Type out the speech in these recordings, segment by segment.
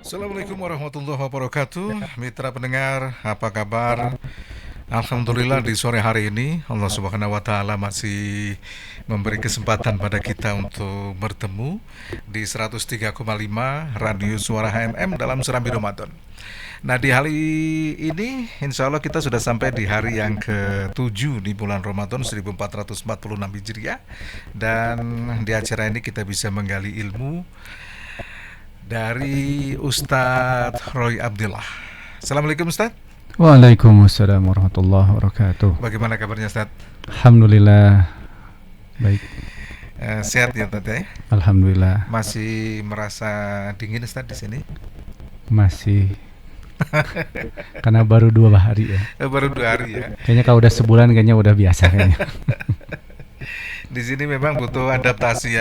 Assalamualaikum warahmatullahi wabarakatuh. Mitra pendengar, apa kabar? Alhamdulillah di sore hari ini Allah Subhanahu wa taala masih memberi kesempatan pada kita untuk bertemu di 103,5 Radio Suara HMM dalam Serambi Ramadan. Nah, di hari ini insya Allah kita sudah sampai di hari yang ke-7 di bulan Ramadan 1446 Hijriah. Dan di acara ini kita bisa menggali ilmu dari Ustadz Roy Abdillah. Assalamualaikum Ustadz. Waalaikumsalam warahmatullahi wabarakatuh. Bagaimana kabarnya Ustadz? Alhamdulillah baik. Sehat ya Ustadz ya? Alhamdulillah. Masih merasa dingin Ustadz di sini? Masih. Karena baru 2 hari ya. Baru 2 hari ya. Kayaknya kalau udah sebulan kayaknya udah biasa kayaknya. Di sini memang butuh adaptasi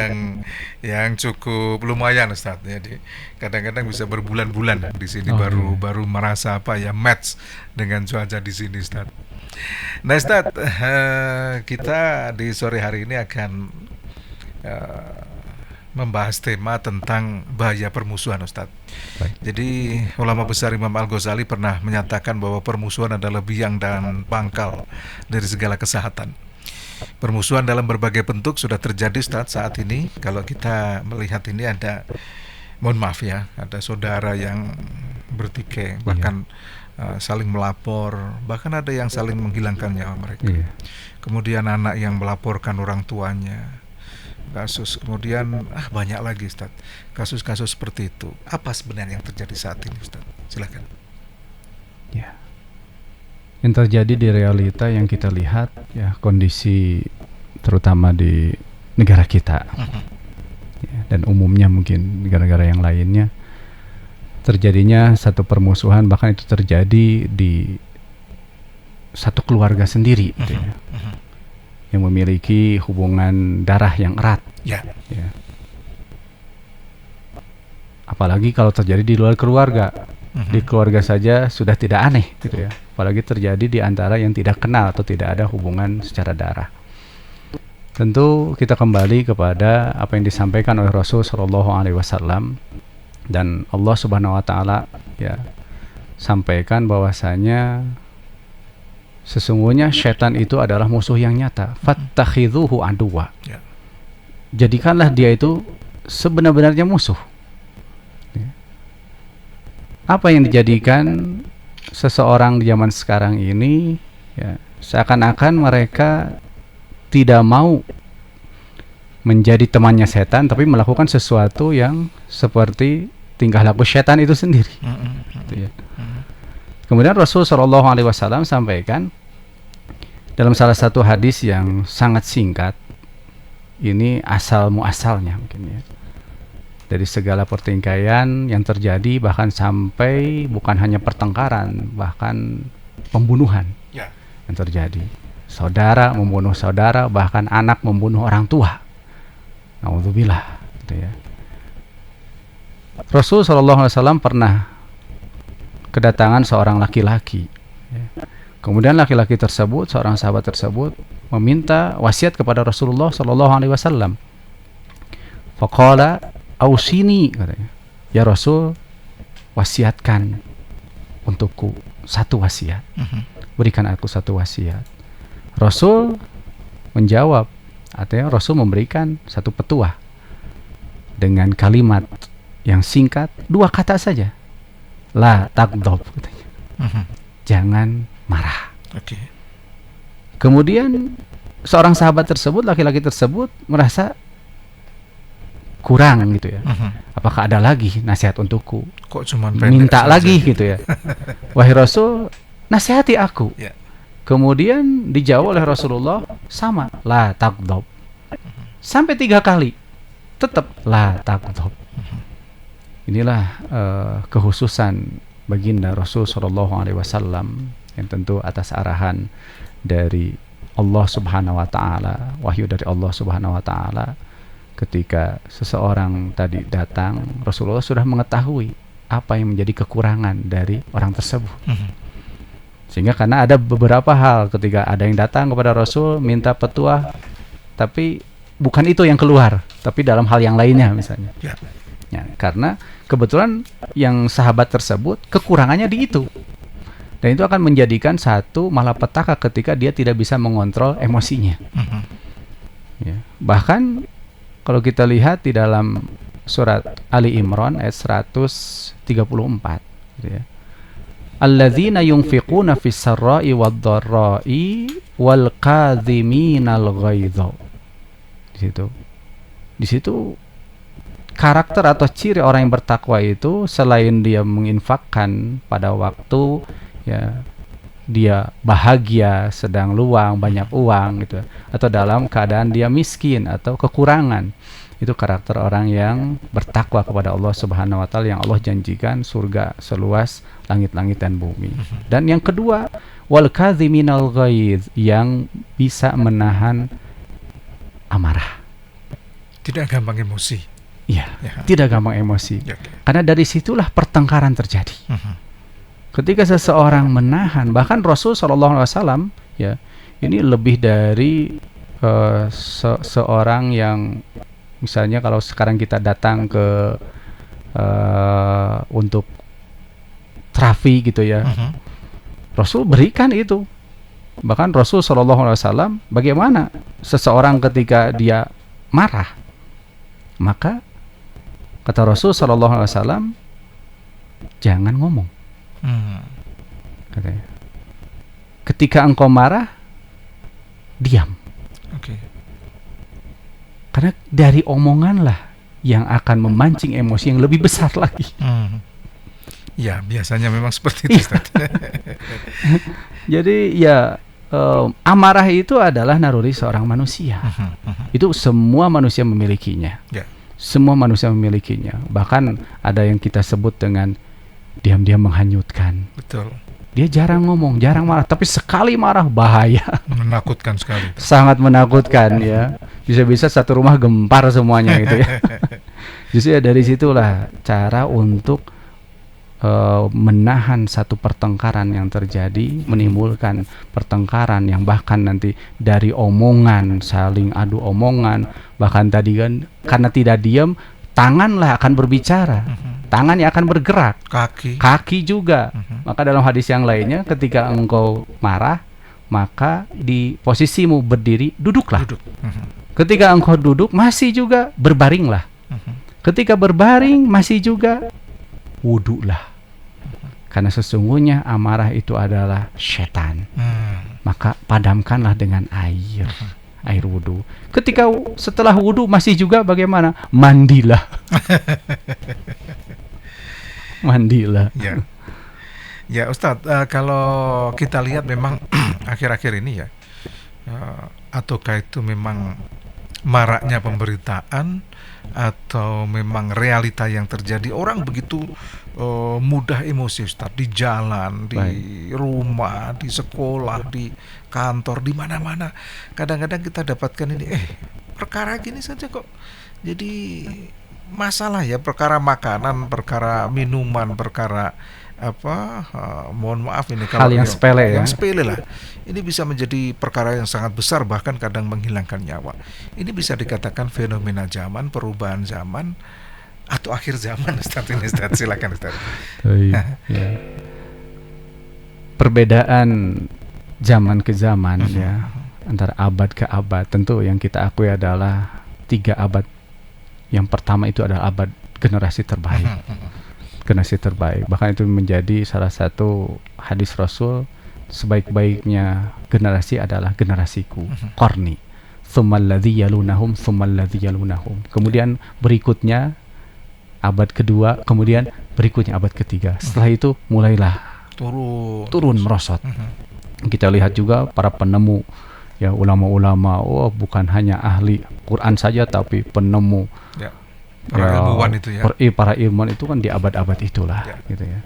yang cukup lumayan Ustadz. Jadi kadang-kadang bisa berbulan-bulan di sini baru merasa match dengan cuaca di sini Ustadz. Nah Ustadz, kita di sore hari ini akan membahas tema tentang bahaya permusuhan Ustadz. Jadi ulama besar Imam Al-Ghazali pernah menyatakan bahwa permusuhan adalah biang dan pangkal dari segala kesehatan. Permusuhan dalam berbagai bentuk sudah terjadi saat ini. Kalau kita melihat ini ada, mohon maaf ya, ada saudara yang bertikai, bahkan saling melapor, bahkan ada yang saling menghilangkan nyawa mereka. Kemudian anak yang melaporkan orang tuanya, kasus, kemudian banyak lagi Ustaz, kasus-kasus seperti itu. Apa sebenarnya yang terjadi saat ini Ustaz? Silakan. Ya. Yang terjadi di realita yang kita lihat ya, kondisi terutama di negara kita ya, dan umumnya mungkin negara-negara yang lainnya, terjadinya satu permusuhan, bahkan itu terjadi di satu keluarga sendiri gitu ya, yang memiliki hubungan darah yang erat ya. Apalagi kalau terjadi di luar keluarga. Di keluarga saja sudah tidak aneh gitu ya, apalagi terjadi di antara yang tidak kenal atau tidak ada hubungan secara darah. Tentu kita kembali kepada apa yang disampaikan oleh Rasul Shallallahu Alaihi Wasallam, dan Allah Subhanahu Wa Taala ya sampaikan bahwasanya sesungguhnya syaitan itu adalah musuh yang nyata. Fattakhidhuhu aduwa. Jadikanlah dia itu sebenar-benarnya musuh. Apa yang dijadikan seseorang di zaman sekarang ini ya, seakan-akan mereka tidak mau menjadi temannya setan, tapi melakukan sesuatu yang seperti tingkah laku setan itu sendiri. Gitu ya. Kemudian Rasul Shallallahu Alaihi Wasallam sampaikan dalam salah satu hadis yang sangat singkat, ini asal muasalnya mungkin ya, dari segala pertingkaian yang terjadi, bahkan sampai bukan hanya pertengkaran, bahkan pembunuhan yang terjadi. Saudara membunuh saudara, bahkan anak membunuh orang tua. Naudzubillah gitu ya. Rasul SAW pernah kedatangan seorang laki-laki ya. Kemudian laki-laki tersebut, seorang sahabat tersebut, meminta wasiat kepada Rasulullah SAW. Faqala ausini, katanya, ya Rasul, wasiatkan untukku satu wasiat. Berikan aku satu wasiat. Rasul menjawab, artinya Rasul memberikan satu petuah dengan kalimat yang singkat, 2 kata saja. La taghdab, katanya. Jangan marah. Kemudian seorang sahabat tersebut, laki-laki tersebut merasa kurang gitu ya. Apakah ada lagi nasihat untukku? Kok cuma minta lagi gitu ya. Wahai Rasul, nasihati aku. Kemudian dijawab oleh Rasulullah sama, la taghdab. Sampai 3 kali tetap la taghdab. Inilah kekhususan baginda Rasul Shallallahu Alaihi Wasallam yang tentu atas arahan dari Allah Subhanahu Wa Taala, wahyu dari Allah Subhanahu Wa Taala. Ketika seseorang tadi datang, Rasulullah sudah mengetahui apa yang menjadi kekurangan dari orang tersebut. Sehingga karena ada beberapa hal, ketika ada yang datang kepada Rasul minta petuah, tapi bukan itu yang keluar, tapi dalam hal yang lainnya misalnya. Ya, karena kebetulan yang sahabat tersebut kekurangannya di itu. Dan itu akan menjadikan satu malapetaka ketika dia tidak bisa mengontrol emosinya. Ya. Bahkan kalau kita lihat di dalam surat Ali Imran ayat 134 gitu ya. Alladzina yunfiquna fis sarra'i wad-dharra'i wal kadhiminal ghaidha. Di situ karakter atau ciri orang yang bertakwa itu selain dia menginfakkan pada waktu ya dia bahagia, sedang luang, banyak uang gitu, atau dalam keadaan dia miskin atau kekurangan. Itu karakter orang yang bertakwa kepada Allah Subhanahu wa taala yang Allah janjikan surga seluas langit-langit dan bumi. Dan yang kedua, wal kadhiminal ghaidh, yang bisa menahan amarah. Tidak gampang emosi. Iya, tidak gampang emosi. Ya. Karena dari situlah pertengkaran terjadi. Ketika seseorang menahan, bahkan Rasul SAW ya, ini lebih dari seorang yang misalnya kalau sekarang kita datang ke untuk terapi gitu ya, Rasul berikan itu. Bahkan Rasul SAW bagaimana seseorang ketika dia marah, maka kata Rasul SAW, jangan ngomong. Katanya, ketika engkau marah, diam. Karena dari omonganlah yang akan memancing emosi yang lebih besar lagi. Ya, biasanya memang seperti itu, Ustaz. Jadi ya amarah itu adalah naluri seorang manusia. Itu semua manusia memilikinya. Semua manusia memilikinya. Bahkan ada yang kita sebut dengan diam-diam menghanyutkan. Betul. Dia jarang ngomong, jarang marah, tapi sekali marah bahaya. Menakutkan sekali. Sangat menakutkan ya. Bisa-bisa satu rumah gempar semuanya gitu ya. Justru ya dari situlah cara untuk menahan satu pertengkaran yang terjadi, menimbulkan pertengkaran yang bahkan nanti dari omongan, saling adu omongan, bahkan tadi kan karena tidak diam, tanganlah akan berbicara, tangan yang akan bergerak, kaki juga. Maka dalam hadis yang lainnya, ketika engkau marah, maka di posisimu berdiri, duduklah. Ketika engkau duduk, masih juga berbaringlah. Ketika berbaring, masih juga wudulah. Karena sesungguhnya amarah itu adalah setan. Maka padamkanlah dengan air wudu. Ketika setelah wudu masih juga bagaimana? Mandilah. Mandilah. Ya Ustadz, kalau kita lihat memang akhir-akhir ini ya, ataukah itu memang maraknya pemberitaan atau memang realita yang terjadi, orang begitu mudah emosi, Ustadz, di jalan, di rumah, di sekolah, di kantor, di mana-mana. Kadang-kadang kita dapatkan ini, perkara gini saja kok jadi masalah ya, perkara makanan, perkara minuman, perkara mohon maaf ini kalau hal yang sepele yang sepele lah, ini bisa menjadi perkara yang sangat besar, bahkan kadang menghilangkan nyawa. Ini bisa dikatakan fenomena zaman, perubahan zaman, atau akhir zaman, Ustaz. Ini Ustaz, silakan Ustaz. Ya. Perbedaan zaman ke zaman ya, antara abad ke abad, tentu yang kita akui adalah 3 abad. Yang pertama itu adalah abad generasi terbaik. Generasi terbaik, bahkan itu menjadi salah satu hadis Rasul, sebaik-baiknya generasi adalah generasiku, qarni, tsummal ladzi yalunahum, tsummal ladzi yalunahum. Kemudian berikutnya abad kedua, kemudian berikutnya abad ketiga. Setelah itu mulailah turun merosot. Kita lihat juga para penemu ya, ulama-ulama, bukan hanya ahli Quran saja, tapi penemu para ilmuwan itu ya. Para ilmuwan itu kan di abad-abad itulah gitu ya.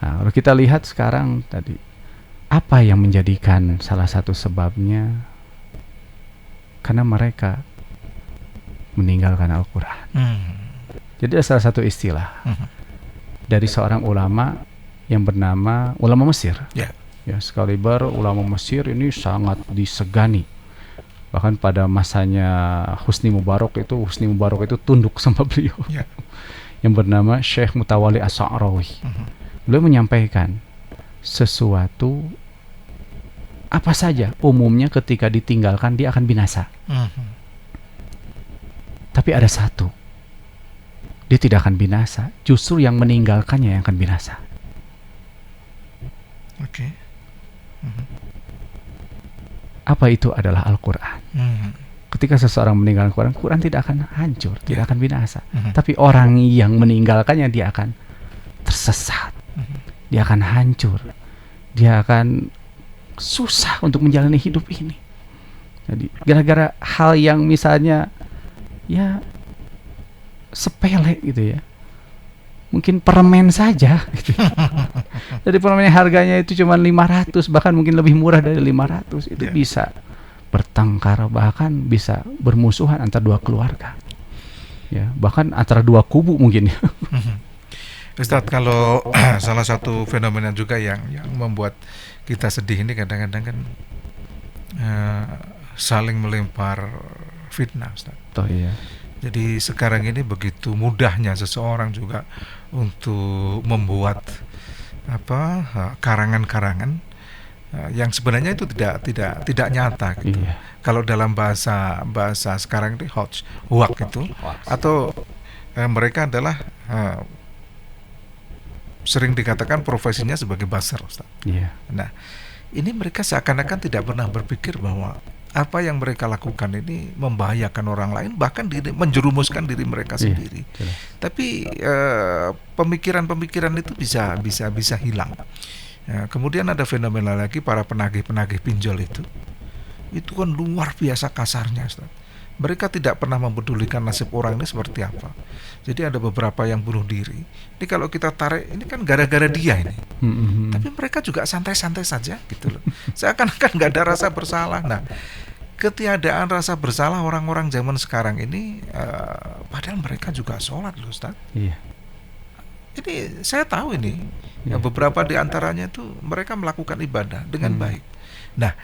Nah, kalau kita lihat sekarang tadi, apa yang menjadikan salah satu sebabnya? Karena mereka meninggalkan Al-Quran. Jadi ada salah satu istilah dari seorang ulama yang bernama ulama Mesir. Ya, sekaliber ulama Mesir ini sangat disegani. Bahkan pada masanya Husni Mubarak itu tunduk sama beliau. yang bernama Syekh Mutawalli As-Sa'rawi. Beliau menyampaikan sesuatu apa saja umumnya ketika ditinggalkan dia akan binasa. Tapi ada satu, dia tidak akan binasa, justru yang meninggalkannya yang akan binasa. Oke. Apa itu adalah Al-Quran. Ketika seseorang meninggalkan Quran, Quran tidak akan hancur, tidak akan binasa. Tapi orang yang meninggalkannya dia akan tersesat, dia akan hancur, dia akan susah untuk menjalani hidup ini. Jadi gara-gara hal yang misalnya ya sepele gitu ya, mungkin permen saja gitu. Jadi permen yang harganya itu cuma 500, bahkan mungkin lebih murah dari 500, itu bisa bertengkar, bahkan bisa bermusuhan antara dua keluarga, ya bahkan antara dua kubu mungkin. Ustadz, kalau salah satu fenomena juga yang membuat kita sedih ini kadang-kadang kan saling melempar fitnah, Ustadz. Oh iya. Jadi sekarang ini begitu mudahnya seseorang juga untuk membuat karangan-karangan yang sebenarnya itu tidak nyata gitu. Iya. Kalau dalam bahasa sekarang ini hoax itu, atau mereka adalah sering dikatakan profesinya sebagai buzzer, Ustaz. Iya. Nah, ini mereka seakan-akan tidak pernah berpikir bahwa apa yang mereka lakukan ini membahayakan orang lain, bahkan menjerumuskan diri mereka sendiri. Iya. Tapi pemikiran-pemikiran itu bisa hilang. Kemudian ada fenomena lagi, para penagih-penagih pinjol itu kan luar biasa kasarnya, Ustaz. Mereka tidak pernah mempedulikan nasib orang ini seperti apa. Jadi ada beberapa yang bunuh diri. Ini kalau kita tarik, ini kan gara-gara dia ini. Tapi mereka juga santai-santai saja gitu loh. Seakan-akan nggak ada rasa bersalah. Nah, ketiadaan rasa bersalah orang-orang zaman sekarang ini, padahal mereka juga sholat loh, Ustaz. Iya. Ini saya tahu ini, beberapa di antaranya itu mereka melakukan ibadah dengan baik. Nah,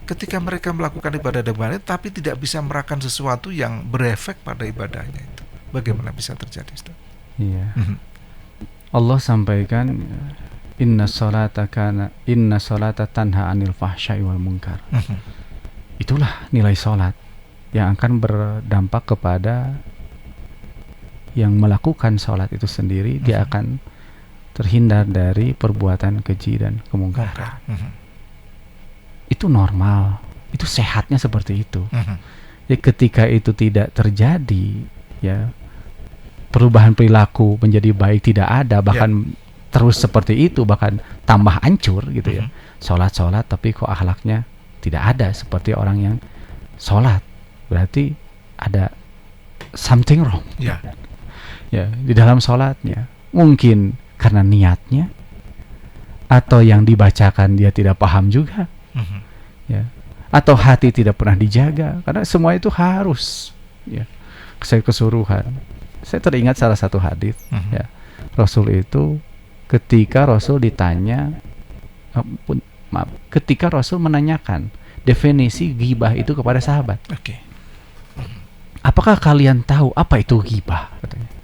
ketika mereka melakukan ibadah dengan baik, tapi tidak bisa merasakan sesuatu yang berefek pada ibadahnya itu, bagaimana bisa terjadi, Ustaz? Iya. Allah sampaikan inna salata tanha anil fahsya'i wal munkar. Itulah nilai salat yang akan berdampak kepada yang melakukan sholat itu sendiri, dia akan terhindar dari perbuatan keji dan kemungkaran. Itu normal, itu sehatnya seperti itu. Jadi ketika itu tidak terjadi, ya perubahan perilaku menjadi baik tidak ada, bahkan terus seperti itu, bahkan tambah hancur gitu ya. Sholat tapi kok akhlaknya tidak ada seperti orang yang sholat, berarti ada something wrong. Ya, di dalam sholatnya mungkin karena niatnya, atau yang dibacakan dia tidak paham juga, ya, atau hati tidak pernah dijaga, karena semua itu harus ya keseluruhan. Saya teringat salah satu hadis, ya, Rasul itu ketika Rasul ditanya, ketika Rasul menanyakan definisi ghibah itu kepada sahabat. Apakah kalian tahu apa itu ghibah? Katanya.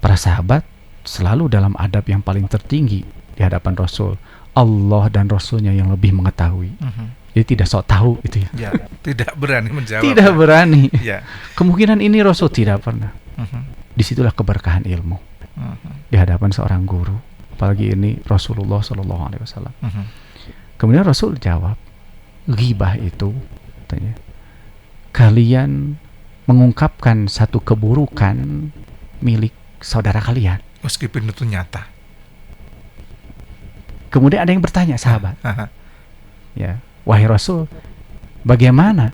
Para sahabat selalu dalam adab yang paling tertinggi di hadapan Rasul. Allah dan Rasulnya yang lebih mengetahui. Jadi tidak sok tahu itu ya. Tidak berani menjawab. Tidak berani. Kemungkinan ini Rasul tidak pernah. Disitulah keberkahan ilmu di hadapan seorang guru. Apalagi ini Rasulullah SAW. Kemudian Rasul jawab, ghibah itu, katanya, kalian mengungkapkan satu keburukan milik saudara kalian, meskipun itu nyata. Kemudian ada yang bertanya, sahabat, ya, wahai Rasul, bagaimana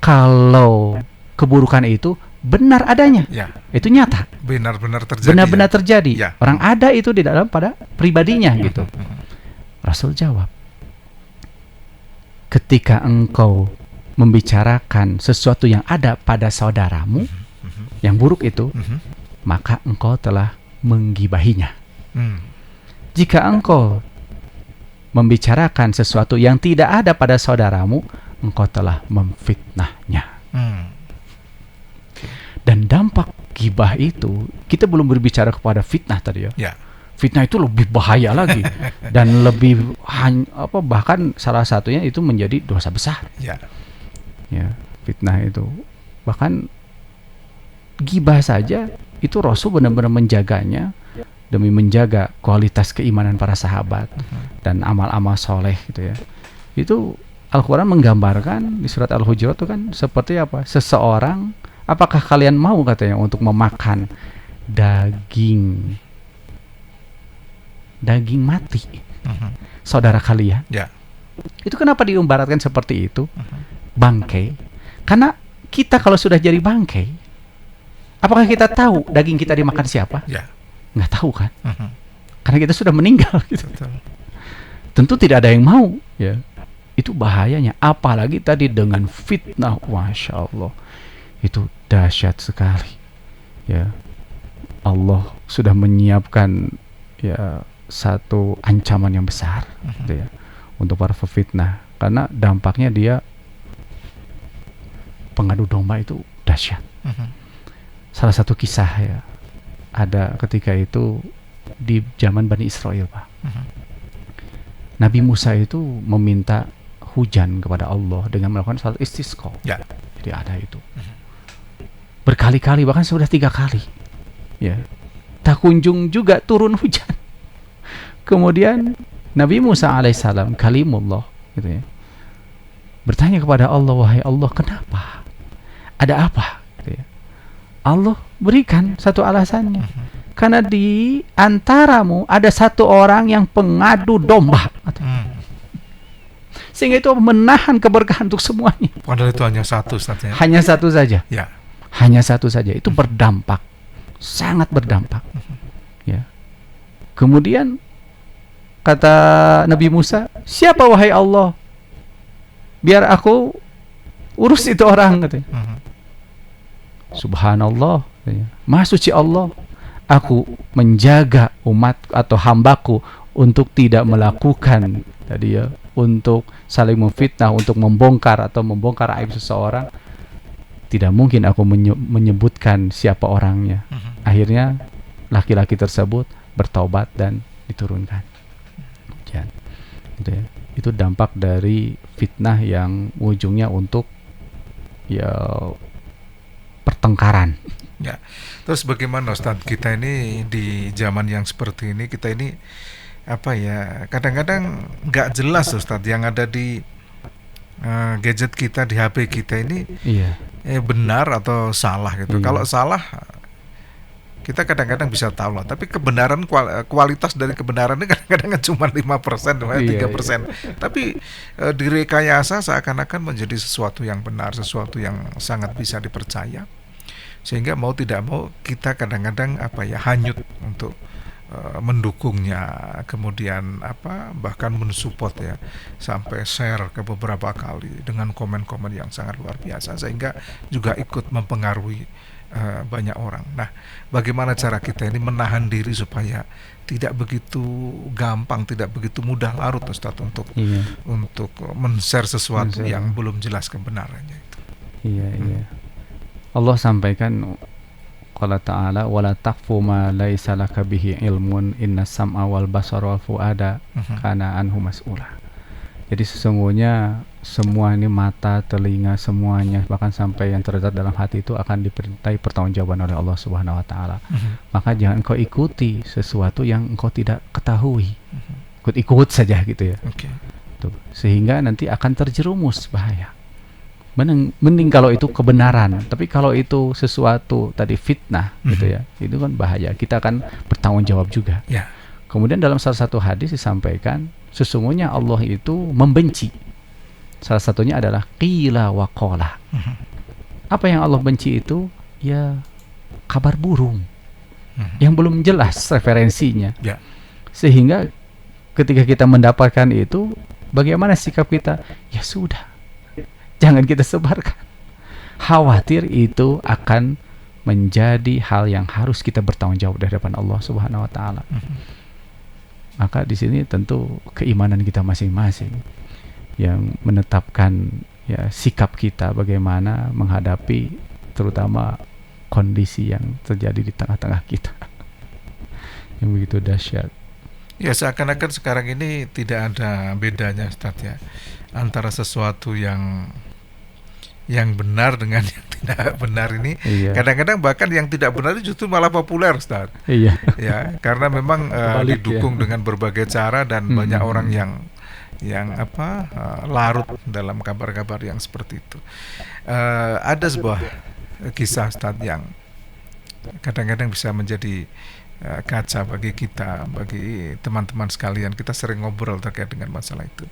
kalau keburukan itu benar adanya? Itu nyata, benar-benar terjadi. Benar-benar terjadi. Orang ada itu di dalam pada pribadinya gitu. Rasul jawab, ketika engkau membicarakan sesuatu yang ada pada saudaramu, yang buruk itu, maka engkau telah menggibahinya. Jika engkau membicarakan sesuatu yang tidak ada pada saudaramu, engkau telah memfitnahnya. Dan dampak gibah gibah itu, kita belum berbicara kepada fitnah tadi ya. Ya. Fitnah itu lebih bahaya lagi dan lebih bahkan salah satunya itu menjadi dosa besar. Ya. Ya, fitnah itu. Bahkan gibah saja itu Rasul benar-benar menjaganya demi menjaga kualitas keimanan para sahabat dan amal-amal soleh gitu ya. Itu Al-Quran menggambarkan di surat Al-Hujurat itu kan seperti apa? Seseorang, apakah kalian mau katanya untuk memakan daging mati saudara kalian? Ya. Itu kenapa diibaratkan seperti itu? Bangkai. Karena kita kalau sudah jadi bangkai, apakah kita tahu daging kita dimakan siapa? Ya. Nggak tahu kan? Karena kita sudah meninggal gitu. Betul. Tentu tidak ada yang mau ya. Itu bahayanya. Apalagi tadi dengan fitnah, Masya Allah, itu dahsyat sekali ya. Allah sudah menyiapkan ya satu ancaman yang besar gitu ya, untuk para pefitnah, karena dampaknya dia pengadu domba itu dahsyat. Salah satu kisah ya, ada ketika itu di zaman Bani Israel, Pak. Nabi Musa itu meminta hujan kepada Allah dengan melakukan salat istisqa. Ya. Jadi ada itu berkali-kali, bahkan sudah 3 kali ya, tak kunjung juga turun hujan. Kemudian Nabi Musa alaihissalam, kalimullah gitu ya, bertanya kepada Allah, wahai Allah, kenapa? Ada apa? Gitu ya. Allah berikan satu alasannya. Karena di antaramu ada satu orang yang pengadu domba. Sehingga itu menahan keberkahan untuk semuanya. Padahal itu hanya satu, Ustaz, ya? Hanya satu saja. Ya. Hanya satu saja. Itu berdampak, sangat berdampak. Ya. Kemudian kata Nabi Musa, siapa wahai Allah? Biar aku urus itu orang, katanya. Subhanallah, katanya. Maha suci Allah, aku menjaga umat atau hambaku untuk tidak melakukan tadi ya, untuk saling memfitnah, untuk membongkar aib seseorang. Tidak mungkin aku menyebutkan siapa orangnya. Akhirnya laki-laki tersebut bertaubat dan diturunkan. Gitu ya. Itu dampak dari fitnah yang ujungnya untuk ya pertengkaran. Ya. Terus bagaimana, Ustaz, kita ini di zaman yang seperti ini, kita ini apa ya, kadang-kadang nggak jelas, Ustaz, yang ada di gadget kita, di HP kita ini benar atau salah gitu. Kalau salah kita kadang-kadang bisa tahu lah, tapi kebenaran, kualitas dari kebenaran ini kadang-kadang cuma 5%, 3%. Tapi direkayasa seakan-akan menjadi sesuatu yang benar, sesuatu yang sangat bisa dipercaya. Sehingga mau tidak mau kita kadang-kadang hanyut untuk mendukungnya, kemudian bahkan mensupport ya, sampai share ke beberapa kali dengan komen-komen yang sangat luar biasa, sehingga juga ikut mempengaruhi banyak orang. Nah, bagaimana cara kita ini menahan diri supaya tidak begitu gampang, tidak begitu mudah larut, Ustaz, untuk men-share sesuatu yang belum jelas kebenarannya itu. Allah sampaikan, qala ta'ala, wala taqfu ma laisa laka bihi ilmun innas sam'a wal basara wal fuada kana anhu mas'ula. Jadi sesungguhnya semua ini, mata, telinga, semuanya, bahkan sampai yang terdekat dalam hati itu akan diperintai pertanggungjawaban oleh Allah Subhanahu wa taala. Maka jangan engkau ikuti sesuatu yang engkau tidak ketahui. Ikut saja gitu ya. Tuh, sehingga nanti akan terjerumus bahaya. Mending kalau itu kebenaran, tapi kalau itu sesuatu tadi fitnah gitu ya, itu kan bahaya. Kita akan bertanggung jawab juga. Kemudian dalam salah satu hadis disampaikan, sesungguhnya Allah itu membenci. Salah satunya adalah qila wa qala. Apa yang Allah benci itu? Ya kabar burung yang belum jelas referensinya. Sehingga ketika kita mendapatkan itu, bagaimana sikap kita? Ya sudah, jangan kita sebarkan. Khawatir itu akan menjadi hal yang harus kita bertanggung jawab di hadapan Allah Subhanahu wa taala. Maka di sini tentu keimanan kita masing-masing yang menetapkan ya sikap kita bagaimana menghadapi terutama kondisi yang terjadi di tengah-tengah kita yang begitu dahsyat. Ya, seakan-akan sekarang ini tidak ada bedanya, Ustaz, ya, antara sesuatu yang benar dengan yang tidak benar ini. Iya. Kadang-kadang bahkan yang tidak benar itu justru malah populer, Ustaz. Iya. Ya, karena memang Kebalik, didukung ya, dengan berbagai cara dan banyak orang yang larut dalam kabar-kabar yang seperti itu. Ada sebuah kisah, Ustaz, yang kadang-kadang bisa menjadi kaca bagi kita, bagi teman-teman sekalian. Kita sering ngobrol terkait dengan masalah itu.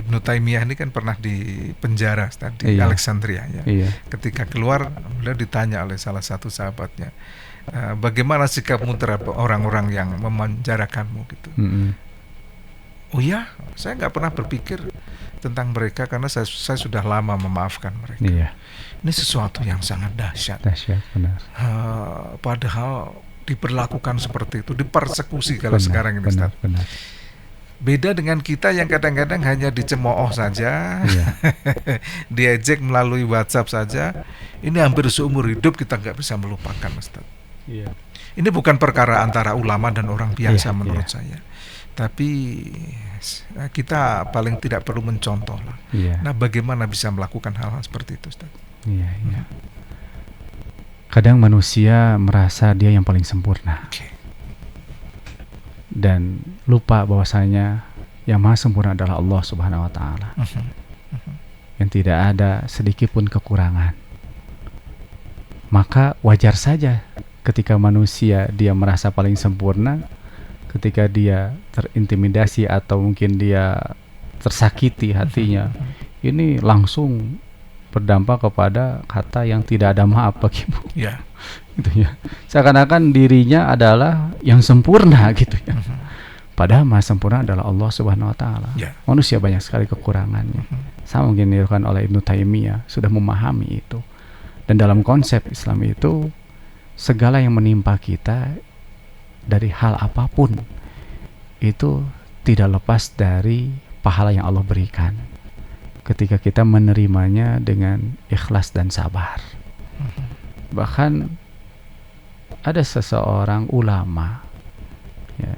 Ibnu Taimiyah ini kan pernah di penjara, Ustaz, di Iya. Alexandria, ya. Iya. Ketika keluar, beliau ditanya oleh salah satu sahabatnya, bagaimana sikapmu terhadap orang-orang yang memenjarakanmu, gitu. Oh ya, saya nggak pernah berpikir tentang mereka karena saya sudah lama memaafkan mereka. Iya. Ini sesuatu yang sangat dahsyat. Dahsyat, benar. Padahal diperlakukan seperti itu, dipersekusi kalau Benar, sekarang ini, benar, Ustaz. benar. Beda dengan kita yang kadang-kadang hanya dicemooh saja, Iya. diejek melalui WhatsApp saja. Ini hampir seumur hidup kita nggak bisa melupakan, Ustaz. Iya. Ini bukan perkara antara ulama dan orang biasa, Iya, menurut iya. saya. Tapi kita paling tidak perlu mencontoh lah. Iya. Nah, bagaimana bisa melakukan hal-hal seperti itu, Ustaz? Iya, iya. Kadang manusia merasa dia yang paling sempurna Oke. dan lupa bahwasanya yang maha sempurna adalah Allah Subhanahu wa taala. Yang tidak ada sedikit pun kekurangan. Maka wajar saja ketika manusia dia merasa paling sempurna, ketika dia terintimidasi atau mungkin dia tersakiti hatinya, ini langsung berdampak kepada kata yang tidak ada maaf bagimu. Ya. Gitu ya. Seakan-akan dirinya adalah yang sempurna gitu ya. Padahal maha sempurna adalah Allah Subhanahu wa taala. Ya. Manusia banyak sekali kekurangannya. Sama mungkin dilakukan oleh Ibnu Taimiyah, sudah memahami itu. Dan dalam konsep Islam itu, segala yang menimpa kita dari hal apapun itu tidak lepas dari pahala yang Allah berikan ketika kita menerimanya dengan ikhlas dan sabar. Bahkan ada seseorang ulama, ya,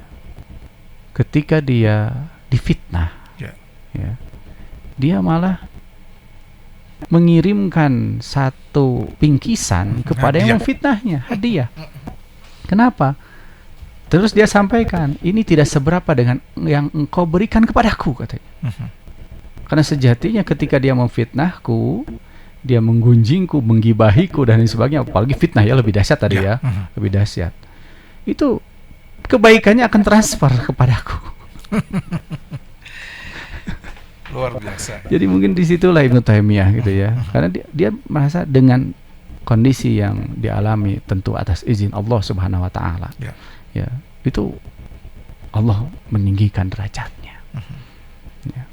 ketika dia difitnah, Ya. ya, dia malah mengirimkan satu bingkisan kepada yang Hadiah. memfitnahnya, hadiah. Kenapa? Terus dia sampaikan, ini tidak seberapa dengan yang engkau berikan kepadaku, katanya. Karena sejatinya ketika dia memfitnahku, dia menggunjingku, menggibahiku dan lain sebagainya, apalagi fitnah ya lebih dahsyat tadi ya, lebih dahsyat. Itu kebaikannya akan transfer kepadaku. Luar biasa. Jadi mungkin disitulah Ibnu Taimiyah gitu ya, karena dia merasa dengan kondisi yang dialami tentu atas izin Allah Subhanahu wa taala. Ya. Ya, itu Allah meninggikan derajatnya. Ya.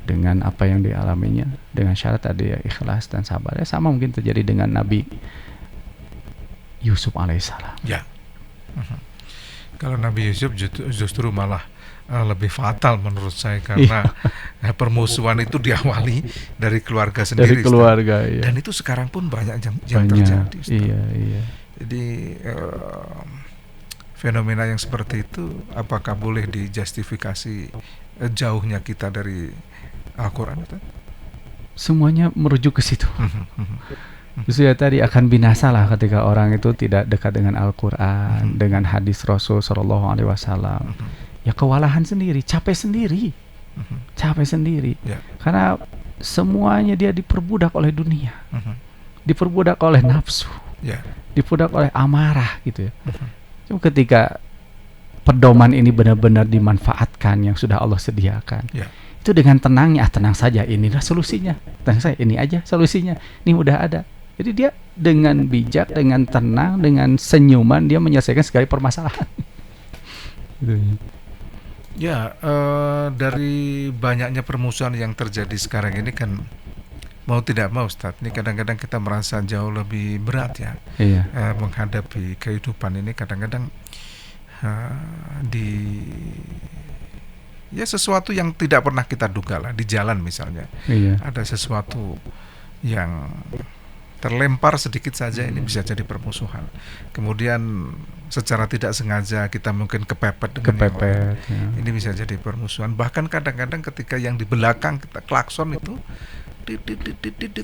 Dengan apa yang dialaminya, dengan syarat tadi ya ikhlas dan sabar. Ya, sama mungkin terjadi dengan Nabi Yusuf alaihissalam. Ya. Kalau Nabi Yusuf justru malah lebih fatal menurut saya karena permusuhan itu diawali dari keluarga sendiri. Dari keluarga, Ustaz. iya. Dan itu sekarang pun banyak yang Banyak, terjadi. Ustaz. iya. Jadi fenomena yang seperti itu apakah boleh dijustifikasi jauhnya kita dari Al-Quran? Semuanya merujuk ke situ. Justru ya tadi akan binasalah ketika orang itu tidak dekat dengan Al-Quran, dengan hadis Rasul Shallallahu Alaihi Wasallam. Ya kewalahan sendiri, capek sendiri, Ya. karena semuanya dia diperbudak oleh dunia, diperbudak oleh nafsu, Ya. diperbudak oleh amarah gitu ya. Cuma ketika pedoman ini benar-benar dimanfaatkan yang sudah Allah sediakan, Ya. itu dengan tenangnya, tenang saja, inilah solusinya, tenang saja, ini aja solusinya, ini udah ada. Jadi dia dengan bijak, dengan tenang, dengan senyuman dia menyelesaikan segala permasalahan. Gitu. Ya, dari banyaknya permusuhan yang terjadi sekarang ini kan mau tidak mau, Ustaz, ini kadang-kadang kita merasa jauh lebih berat ya. Iya. Menghadapi kehidupan ini kadang-kadang ya sesuatu yang tidak pernah kita duga lah di jalan misalnya. Iya. Ada sesuatu yang terlempar sedikit saja ini bisa jadi permusuhan. Kemudian secara tidak sengaja kita mungkin kepepet dengan yang lain. ya. Ini bisa jadi permusuhan. Bahkan kadang-kadang ketika yang di belakang kita klakson itu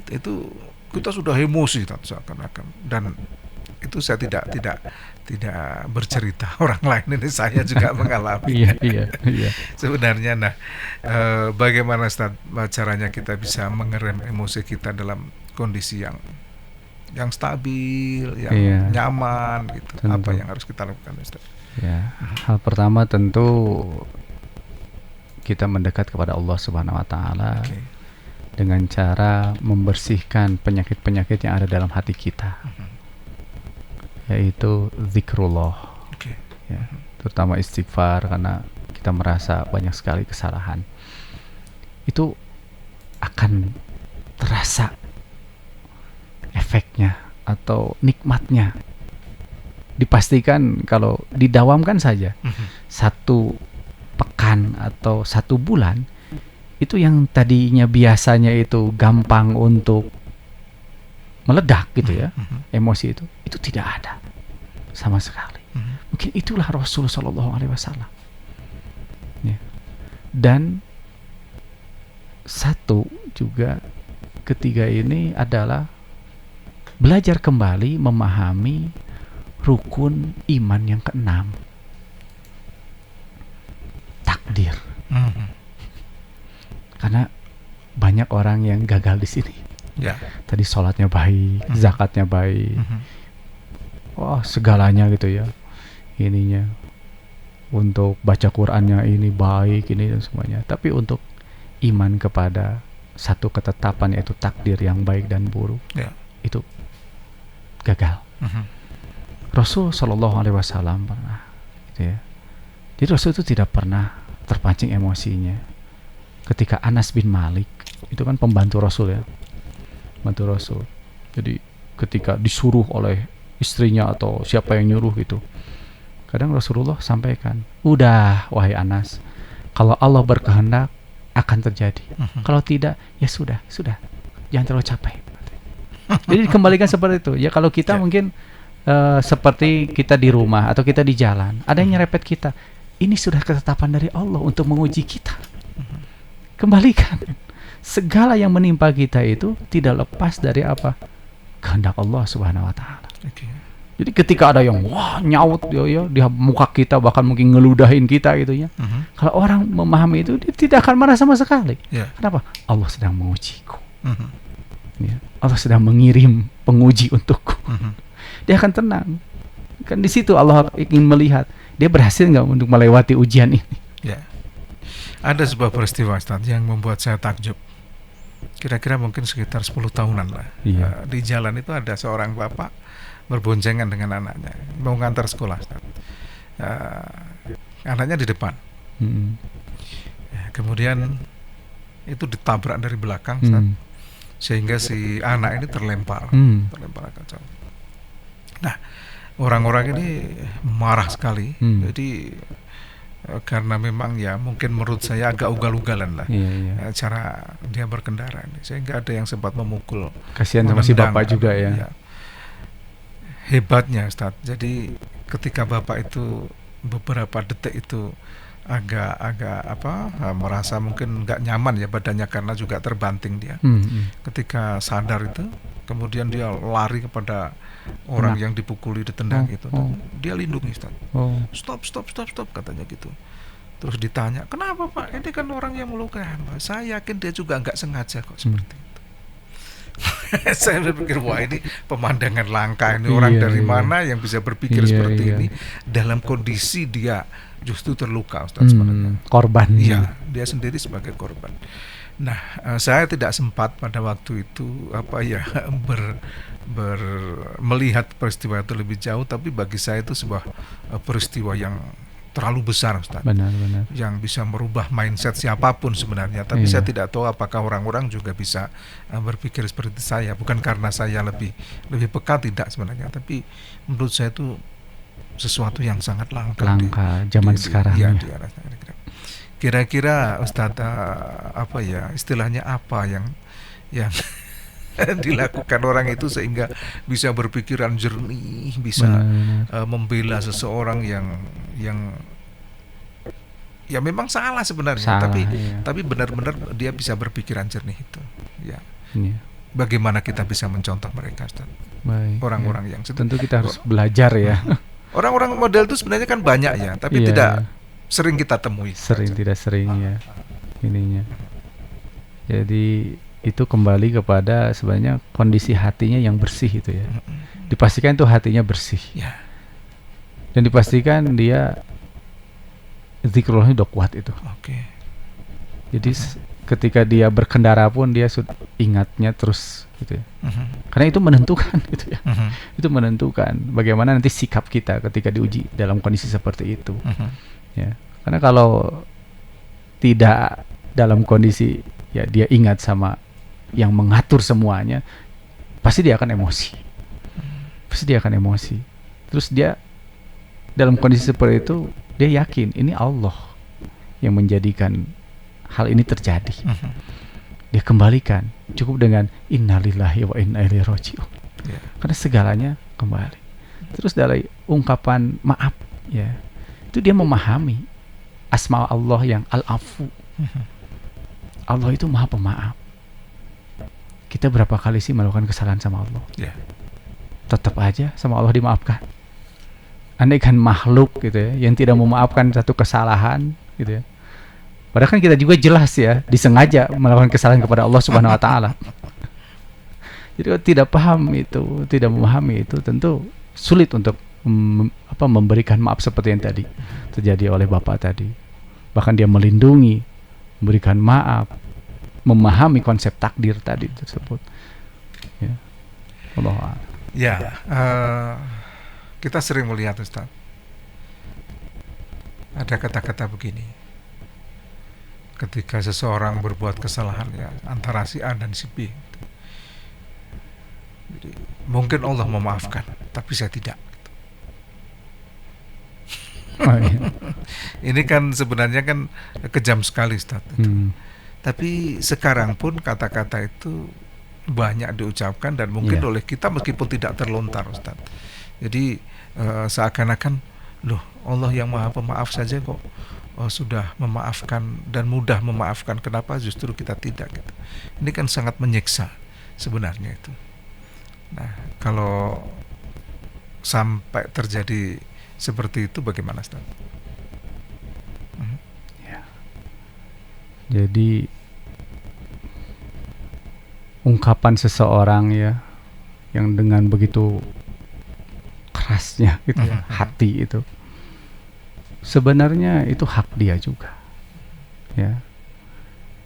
itu kita sudah emosi seakan-akan, dan itu saya tidak bercerita, orang lain ini saya juga mengalami. Iya. Sebenarnya, bagaimana Ustaz caranya kita bisa mengerem emosi kita dalam kondisi yang stabil, yang nyaman gitu. Tentu. Apa yang harus kita lakukan, Ustaz? Ya, hal pertama tentu kita mendekat kepada Allah Subhanahu wa taala dengan cara membersihkan penyakit-penyakit yang ada dalam hati kita. Yaitu zikrullah. Ya, terutama istighfar, karena kita merasa banyak sekali kesalahan. Itu akan terasa efeknya atau nikmatnya. Dipastikan kalau didawamkan saja 1 pekan atau 1 bulan, itu yang tadinya biasanya itu gampang untuk meledak gitu ya, emosi itu tidak ada sama sekali. Mungkin itulah Rasul Shallallahu Alaihi Wasallam. Ya. Dan satu juga ketiga ini adalah belajar kembali memahami rukun iman yang ke-6, takdir. Karena banyak orang yang gagal di sini. Ya. Tadi sholatnya baik, zakatnya baik, wah segalanya gitu ya, ininya untuk baca Qurannya ini baik, ini dan semuanya. Tapi untuk iman kepada satu ketetapan, yaitu takdir yang baik dan buruk, itu gagal. Rasul Shallallahu Alaihi Wasallam pernah, gitu ya. Jadi Rasul itu tidak pernah terpancing emosinya. Ketika Anas bin Malik, itu kan pembantu Rasul ya, pembantu Rasul. Jadi ketika disuruh oleh istrinya atau siapa yang nyuruh gitu, kadang Rasulullah sampaikan, udah wahai Anas, kalau Allah berkehendak akan terjadi. Kalau tidak, ya sudah, jangan terlalu capek. Jadi dikembalikan seperti itu. Ya kalau kita mungkin seperti kita di rumah atau kita di jalan, ada yang nyerepet kita, ini sudah ketetapan dari Allah untuk menguji kita. Kembalikan. Segala yang menimpa kita itu tidak lepas dari apa? Kehendak Allah Subhanahu wa taala. Jadi ketika ada yang nyaut ya di muka kita, bahkan mungkin ngeludahin kita gitu ya. Kalau orang memahami itu, dia tidak akan marah sama sekali. Kenapa? Allah sedang mengujiku. Ya, Allah sedang mengirim penguji untukku. Dia akan tenang. Kan di situ Allah ingin melihat dia berhasil nggak untuk melewati ujian ini. Ya. Ada sebuah peristiwa Ustaz yang membuat saya takjub. Kira-kira mungkin sekitar 10 tahunan lah. Di jalan itu ada seorang bapak berboncengan dengan anaknya, mau ngantar sekolah Ustaz. Anaknya di depan. Kemudian itu ditabrak dari belakang Ustaz. Sehingga si anak ini terlempar ke jauh. Nah, orang-orang ini marah sekali. Jadi karena memang ya mungkin menurut saya agak ugal-ugalan lah cara dia berkendara ini, sehingga ada yang sempat memukul. Kasihan sama si bapak juga ya. Hebatnya Ustaz, jadi ketika bapak itu beberapa detik itu agak merasa mungkin nggak nyaman ya badannya karena juga terbanting dia. Ketika sadar itu, kemudian dia lari kepada orang yang dipukuli, ditendang gitu. Dia lindungi Ustaz. Stop katanya gitu. Terus ditanya, kenapa Pak? Ini kan orang yang melukai Pak. Saya yakin dia juga nggak sengaja kok seperti itu. Saya berpikir, wah ini pemandangan langka ini, orang dari mana yang bisa berpikir seperti ini dalam kondisi dia justru terluka Ustaz sebenarnya. Korban. Iya, dia sendiri sebagai korban. Nah, saya tidak sempat pada waktu itu melihat peristiwa itu lebih jauh, tapi bagi saya itu sebuah peristiwa yang terlalu besar Ustaz. Benar. Yang bisa merubah mindset siapapun sebenarnya. Tapi saya tidak tahu apakah orang-orang juga bisa berpikir seperti saya. Bukan karena saya lebih peka, tidak sebenarnya. Tapi menurut saya itu sesuatu yang sangat langka zaman sekarang. Kira-kira Ustaz istilahnya apa yang dilakukan orang itu sehingga bisa berpikiran jernih, bisa Benar. membela seseorang yang ya memang salah sebenarnya, Salah, tapi ya. benar-benar dia bisa berpikiran jernih itu. Ya, Iya. bagaimana kita bisa mencontoh mereka, Ustaz? Baik. Orang-orang yang Tentu kita harus belajar ya. orang-orang model itu sebenarnya kan banyak ya, tapi Iya, tidak iya. sering kita temui. Sering tidak sering ya ininya. Jadi itu kembali kepada sebenarnya kondisi hatinya yang bersih itu ya. Dipastikan itu hatinya bersih. Ya. Dan dipastikan dia zikrullahnya udah kuat itu. Oke. Jadi ketika dia berkendara pun dia ingatnya terus gitu ya. Karena itu menentukan gitu ya. Itu menentukan bagaimana nanti sikap kita ketika diuji dalam kondisi seperti itu. Ya. Karena kalau tidak dalam kondisi ya dia ingat sama yang mengatur semuanya, pasti dia akan emosi. Pasti dia akan emosi. Terus dia dalam kondisi seperti itu dia yakin ini Allah yang menjadikan hal ini terjadi. Dia kembalikan, cukup dengan innalillahi wa inna ilaihi raji'un. Karena segalanya kembali. Terus dari ungkapan maaf ya, itu dia memahami asma Allah yang al-afu. Allah itu maha pemaaf. Kita berapa kali sih melakukan kesalahan sama Allah? Tetap aja sama Allah dimaafkan. Andai kan makhluk gitu ya, yang tidak memaafkan satu kesalahan gitu ya. Padahal kan kita juga jelas ya, disengaja melakukan kesalahan kepada Allah Subhanahu wa taala. Jadi kalau tidak paham itu, tidak memahami itu, tentu sulit untuk memberikan maaf seperti yang tadi terjadi oleh Bapak tadi. Bahkan dia melindungi, memberikan maaf, memahami konsep takdir tadi tersebut. Ya. Allah. Ya, kita sering melihat, Ustaz, ada kata-kata begini ketika seseorang berbuat kesalahan ya, antara si A dan si B. Jadi, mungkin Allah memaafkan, tapi saya tidak. Oh, iya. Ini kan sebenarnya kan kejam sekali, Ustaz. Tapi sekarang pun kata-kata itu banyak diucapkan dan mungkin oleh kita meskipun tidak terlontar, Ustaz. Jadi seakan-akan loh, Allah yang maha pemaaf saja kok sudah memaafkan dan mudah memaafkan, kenapa justru kita tidak gitu. Ini kan sangat menyiksa sebenarnya itu. Nah, kalau sampai terjadi seperti itu bagaimana, Ustaz? Ya. Jadi ungkapan seseorang ya yang dengan begitu kerasnya gitu ya, hati itu sebenarnya itu hak dia juga ya,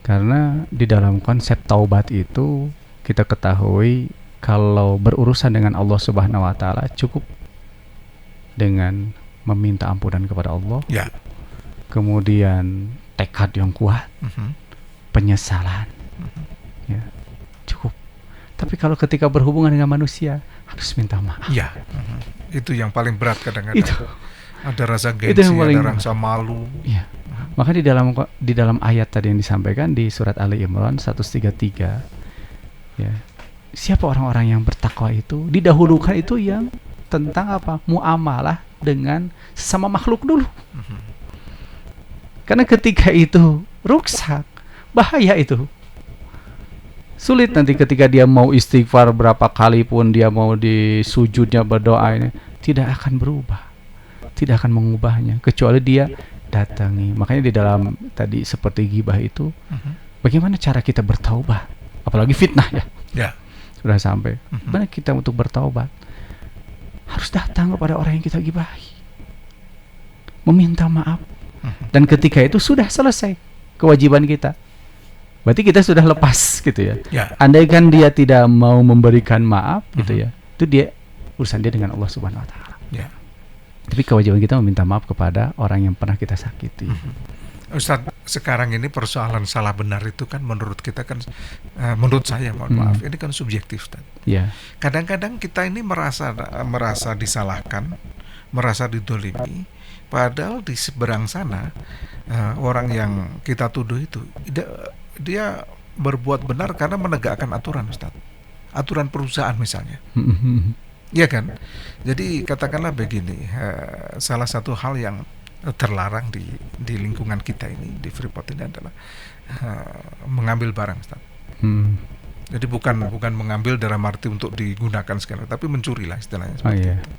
karena di dalam konsep taubat itu kita ketahui kalau berurusan dengan Allah Subhanahu wa taala cukup dengan meminta ampunan kepada Allah, kemudian tekad yang kuat, penyesalan, ya cukup. Tapi kalau ketika berhubungan dengan manusia harus minta maaf. Ya, itu yang paling berat kadang-kadang. Itu. Ada rasa gengsi, ada rasa malu. Ya. Maka di dalam ayat tadi yang disampaikan di surat Ali Imran 133, ya, siapa orang-orang yang bertakwa itu didahulukan itu yang tentang apa? Muamalah dengan sesama makhluk dulu. Karena ketika itu rusak, bahaya itu. Sulit nanti ketika dia mau istighfar berapa kali pun, dia mau di sujudnya berdoa, ini tidak akan berubah, tidak akan mengubahnya kecuali dia datangi. Makanya di dalam tadi seperti ghibah itu, bagaimana cara kita bertaubat? Apalagi fitnah ya. Sudah sampai. Bagaimana kita untuk bertaubat? Harus datang kepada orang yang kita gibahi, meminta maaf, dan ketika itu sudah selesai kewajiban kita. Berarti kita sudah lepas gitu ya. Andai kan dia tidak mau memberikan maaf gitu ya, itu dia urusan dia dengan Allah Subhanahu wa taala. Tapi kewajiban kita meminta maaf kepada orang yang pernah kita sakiti. Ustaz, sekarang ini persoalan salah benar itu kan menurut kita kan menurut saya, mohon maaf, ini kan subjektif, Ustaz. Kadang-kadang kita ini merasa disalahkan, merasa didolimi, padahal di seberang sana orang yang kita tuduh itu dia berbuat benar karena menegakkan aturan, Ustaz. aturan perusahaan misalnya. Iya kan? Jadi katakanlah begini, salah satu hal yang terlarang di lingkungan kita ini di Freeport ini adalah mengambil barang, Ustaz. Jadi bukan mengambil dalam arti untuk digunakan sekali, tapi mencuri lah istilahnya seperti itu.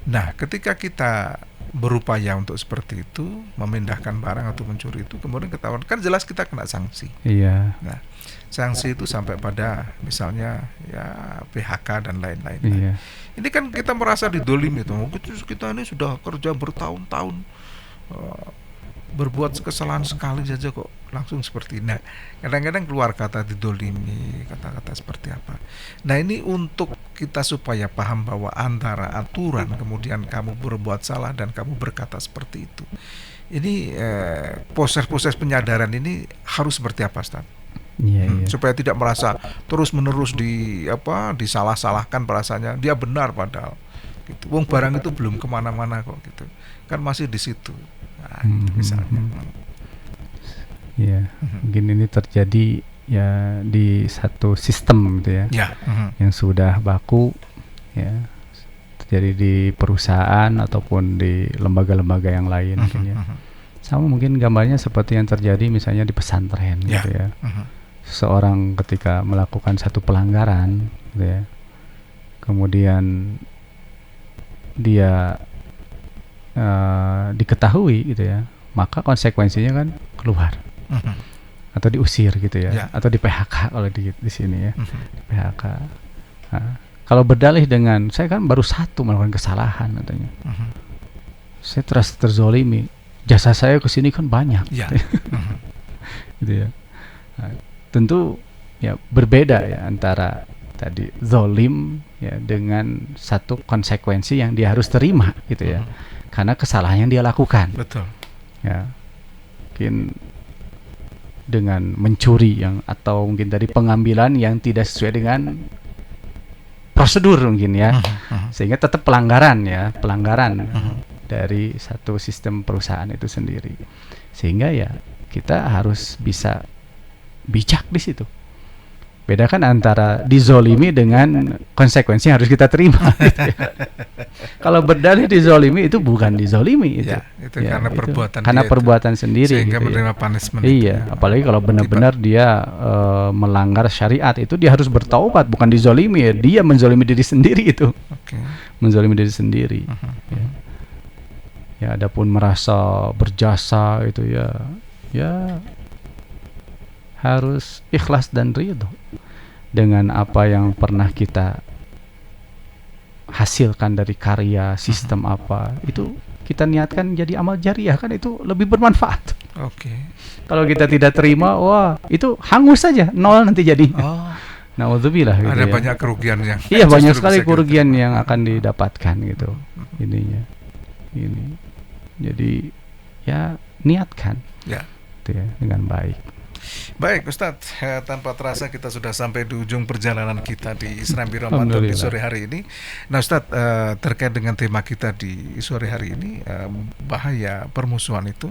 Nah, ketika kita berupaya untuk seperti itu, memindahkan barang atau mencuri itu, kemudian ketahuan, kan jelas kita kena sanksi. Iya. Nah, sanksi itu sampai pada misalnya ya PHK dan lain-lain. Iya. Ini kan kita merasa didolimi tuh. Kita ini sudah kerja bertahun-tahun, berbuat kesalahan sekali saja kok langsung seperti ini. Nah, kadang-kadang keluar kata didolimi, kata-kata seperti apa. Nah, ini untuk kita supaya paham bahwa antara aturan kemudian kamu berbuat salah dan kamu berkata seperti itu. Ini proses-proses penyadaran ini harus seperti apa, Ustaz? Iya. Supaya tidak merasa terus-menerus disalah-salahkan, perasaannya dia benar padahal gitu. Wong barang itu belum kemana-mana kok gitu. Kan masih di situ. Nah, misalnya. Ya, mungkin ini terjadi ya di satu sistem gitu ya, yang sudah baku ya, terjadi di perusahaan ataupun di lembaga-lembaga yang lain mungkin ya. Sama mungkin gambarnya seperti yang terjadi misalnya di pesantren gitu ya. Seseorang ketika melakukan satu pelanggaran gitu ya, kemudian dia diketahui gitu ya, maka konsekuensinya kan keluar atau diusir gitu ya, atau di PHK kalau di sini ya, di PHK. Nah, kalau berdalih dengan saya kan baru satu melakukan kesalahan katanya, saya terasa terzolimi, jasa saya ke sini kan banyak, gitu ya. Nah, tentu ya berbeda ya antara tadi zolim ya dengan satu konsekuensi yang dia harus terima gitu ya, karena kesalahan yang dia lakukan. Betul. Ya, mungkin dengan mencuri atau mungkin dari pengambilan yang tidak sesuai dengan prosedur mungkin ya, sehingga tetap pelanggaran dari satu sistem perusahaan itu sendiri, sehingga ya kita harus bisa bijak di situ. Bedakan antara dizolimi dengan konsekuensi yang harus kita terima. Gitu ya. Kalau berdalih dizolimi itu bukan dizolimi itu. Ya, itu karena perbuatan karena dia perbuatan sendiri. Sehingga gitu menerima punishment. Iya, apalagi kalau benar-benar dia melanggar syariat, itu dia harus bertaubat, bukan dizolimi ya. Dia menzolimi diri sendiri itu. Menzolimi diri sendiri. Ya, adapun merasa berjasa itu ya harus ikhlas dan ridho dengan apa yang pernah kita hasilkan dari karya sistem apa, itu kita niatkan jadi amal jariah, kan itu lebih bermanfaat. Kalau kita tidak terima, wah itu hangus saja, nol nanti jadi. Naudzubillah gitu. Ada banyak kerugian yang banyak sekali kerugian yang akan didapatkan gitu. Ini jadi ya niatkan gitu ya, dengan baik. Baik Ustadz, tanpa terasa kita sudah sampai di ujung perjalanan kita di Serambi Ramadan di sore hari ini. Nah Ustadz, terkait dengan tema kita di sore hari ini, bahaya permusuhan itu.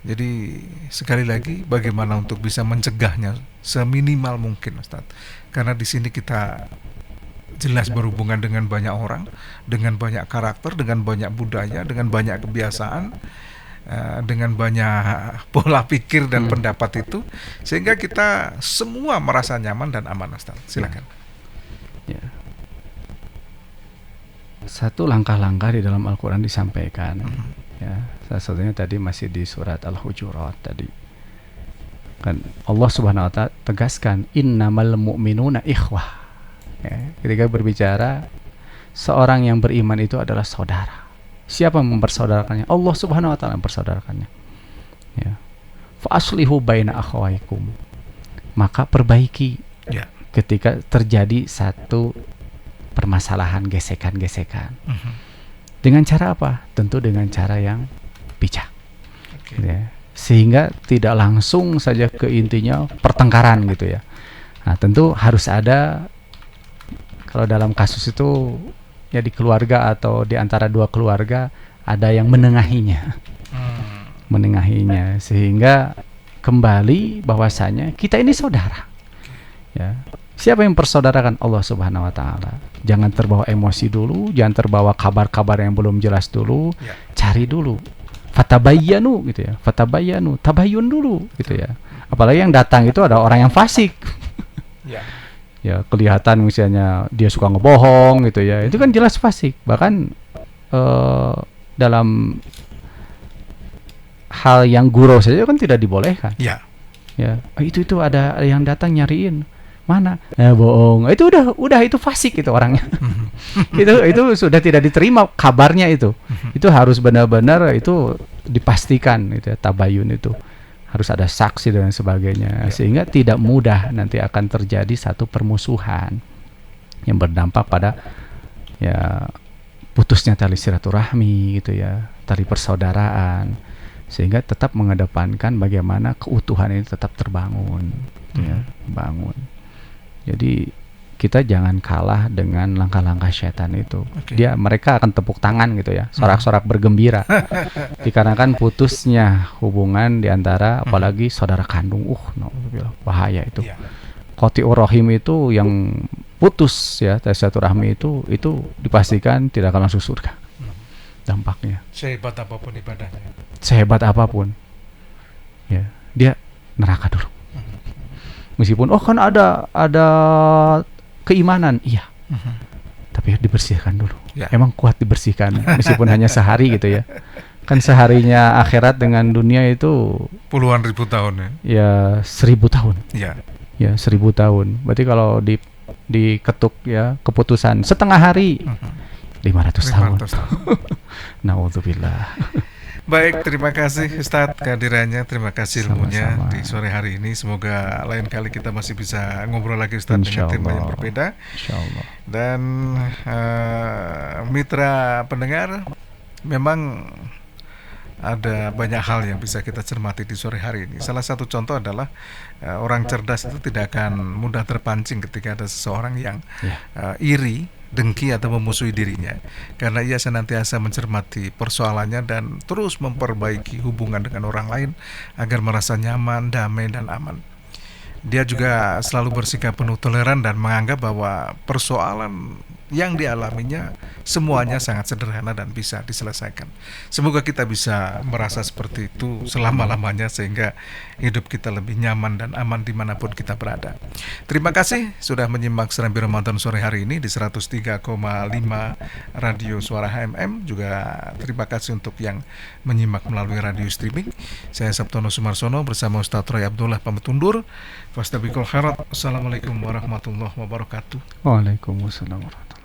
Jadi sekali lagi bagaimana untuk bisa mencegahnya seminimal mungkin Ustadz. Karena di sini kita jelas berhubungan dengan banyak orang, dengan banyak karakter, dengan banyak budaya, dengan banyak kebiasaan, dengan banyak pola pikir dan pendapat itu, sehingga kita semua merasa nyaman dan aman. Ustaz, silakan. Ya. Satu langkah-langkah di dalam Al-Quran disampaikan. Ya, salah satunya tadi masih di surat Al-Hujurat tadi. Kan Allah Subhanahu wa taala tegaskan innamal mu'minuna ikhwah. Ya, ketika berbicara seorang yang beriman itu adalah saudara. Siapa yang mempersaudarakannya? Allah Subhanahu wa taala mempersaudarakannya. Ya. Fa aslihu baina akhawaikum. Maka perbaiki ketika terjadi satu permasalahan, gesekan-gesekan. Dengan cara apa? Tentu dengan cara yang bijak. Ya. Sehingga tidak langsung saja ke intinya pertengkaran gitu ya. Nah, tentu harus ada, kalau dalam kasus itu ya di keluarga atau di antara dua keluarga ada yang menengahinya, sehingga kembali bahwasanya kita ini saudara, ya Siapa yang persaudarakan? Allah Subhanahu wa taala. Jangan terbawa emosi dulu, jangan terbawa kabar-kabar yang belum jelas dulu. Ya. Cari dulu. Fatabayyanu gitu ya. Fatabayyanu, tabayyun dulu gitu ya. Apalagi yang datang itu ada orang yang fasik. Ya. Ya, kelihatan misalnya dia suka ngebohong gitu ya. Itu kan jelas fasik. Bahkan dalam hal yang gurau saja kan tidak dibolehkan. Ya. Ya, itu ada yang datang nyariin. Mana? Bohong. Itu udah itu fasik itu orangnya. itu sudah tidak diterima kabarnya itu. Itu harus benar-benar itu dipastikan itu ya, tabayun itu. Harus ada saksi dan sebagainya sehingga tidak mudah nanti akan terjadi satu permusuhan yang berdampak pada ya putusnya tali silaturahmi gitu ya, tali persaudaraan, sehingga tetap mengedepankan bagaimana keutuhan ini tetap terbangun gitu ya, bangun. Jadi kita jangan kalah dengan langkah-langkah syaitan itu. Mereka akan tepuk tangan gitu ya, sorak-sorak bergembira. Dikarenakan putusnya hubungan diantara apalagi saudara kandung. Bahaya itu. Qati'ur rahim itu yang putus ya, silaturahmi itu dipastikan tidak akan masuk surga. Dampaknya. Sehebat apapun ibadahnya. Sehebat apapun. Ya, dia neraka dulu. Meskipun kan ada keimanan, iya. Tapi dibersihkan dulu. Ya. Emang kuat dibersihkan meskipun hanya sehari gitu ya. Kan seharinya akhirat dengan dunia itu puluhan ribu tahun ya. Ya 1000 tahun. Ya. Ya 1000 tahun. Berarti kalau diketuk ya keputusan setengah hari 500 tahun. Naudzubillah. Baik, terima kasih Ustadz kehadirannya, terima kasih ilmunya Sama-sama. di sore hari ini. Semoga lain kali kita masih bisa ngobrol lagi Ustadz dengan tema yang berbeda. Insyaallah. Dan mitra pendengar, memang ada banyak hal yang bisa kita cermati di sore hari ini. Salah satu contoh adalah orang cerdas itu tidak akan mudah terpancing ketika ada seseorang yang iri, dengki atau memusuhi dirinya, karena ia senantiasa mencermati persoalannya dan terus memperbaiki hubungan dengan orang lain agar merasa nyaman, damai, dan aman. Dia juga selalu bersikap penuh toleran dan menganggap bahwa persoalan yang dialaminya semuanya sangat sederhana dan bisa diselesaikan. Semoga kita bisa merasa seperti itu selama-lamanya sehingga hidup kita lebih nyaman dan aman dimanapun kita berada. Terima kasih sudah menyimak Serambi Ramadan sore hari ini di 103,5 Radio Suara HMM. Juga terima kasih untuk yang menyimak melalui radio streaming. Saya Sabtono Sumarsono bersama Ustadz Roy Abdullah pamit undur. Fastabiqul khairat. Assalamualaikum warahmatullahi wabarakatuh. Waalaikumsalam warahmatullahi wabarakatuh.